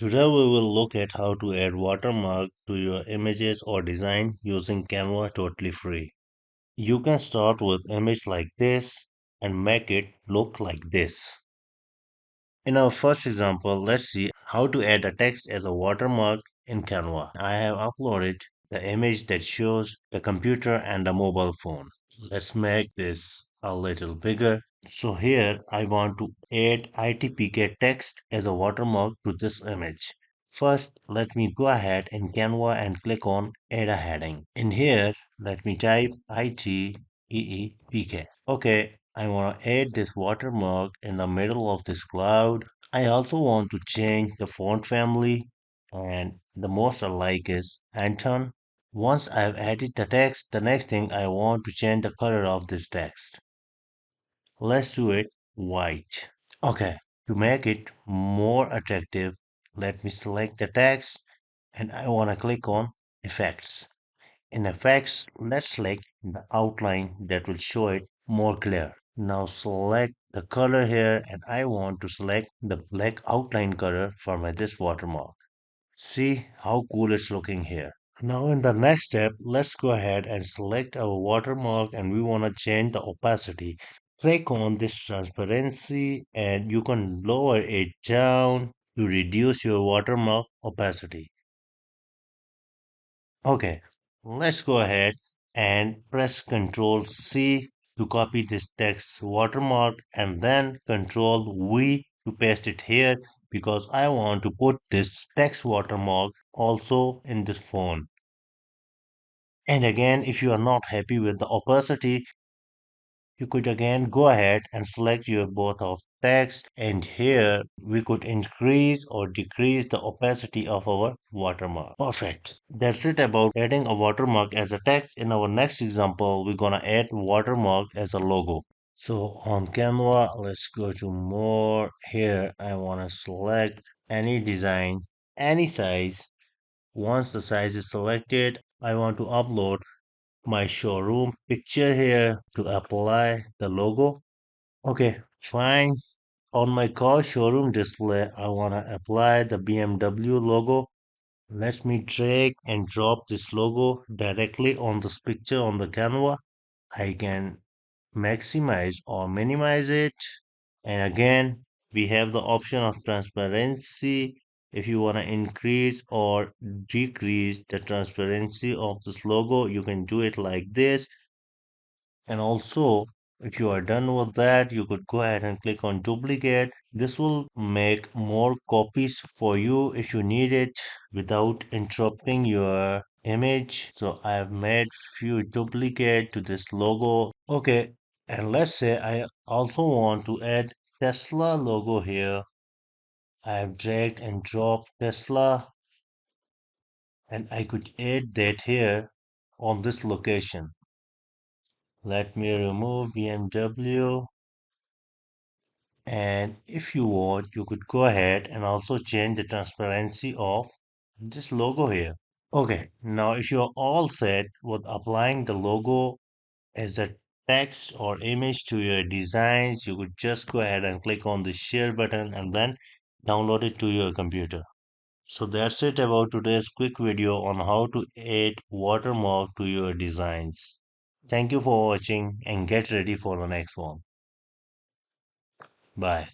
Today we will look at how to add watermark to your images or design using Canva totally free. You can start with image like this and make it look like this. In our first example, let's see how to add a text as a watermark in Canva. I have uploaded the image that shows the computer and the mobile phone. Let's make this a little bigger. So here I want to add ITPK text as a watermark to this image. First, let me go ahead in Canva and click on add a heading. In here, let me type ITEEPK. Okay, I want to add this watermark in the middle of this cloud. I also want to change the font family, and the most I like is Anton. Once I've added the text, the next thing I want to change the color of this text. Let's do it white. Okay, to make it more attractive, let me select the text and I want to click on effects. In effects, let's select the outline that will show it more clear. Now select the color here and I want to select the black outline color for my this watermark. See how cool it's looking here. Now in the next step, let's go ahead and select our watermark and we want to change the opacity. Click on this transparency and you can lower it down to reduce your watermark opacity. Okay, let's go ahead and press Ctrl C to copy this text watermark and then Ctrl V to paste it here because I want to put this text watermark also in this font. And again, if you are not happy with the opacity, you could again go ahead and select your both of text and here we could increase or decrease the opacity of our watermark. Perfect. That's it about adding a watermark as a text. In our next example, we're gonna add watermark as a logo. So on Canva, let's go to more. Here I wanna select any design, any size. Once the size is selected, I want to upload my showroom picture here to apply the logo. Okay, fine. On my car showroom display, I want to apply the BMW logo. Let me drag and drop this logo directly on this picture on the Canva. I can maximize or minimize it. And again, we have the option of transparency. If you want to increase or decrease the transparency of this logo, you can do it like this. And also, if you are done with that, you could go ahead and click on duplicate. This will make more copies for you if you need it without interrupting your image. So I have made few duplicate to this logo. Okay, and let's say I also want to add Tesla logo here. I have dragged and dropped Tesla and I could add that here on this location. Let me remove BMW. And if you want, you could go ahead and also change the transparency of this logo here. Okay, now if you're all set with applying the logo as a text or image to your designs, you could just go ahead and click on the share button and then download it to your computer. So that's it about today's quick video on how to add watermark to your designs. Thank you for watching and get ready for the next one. Bye.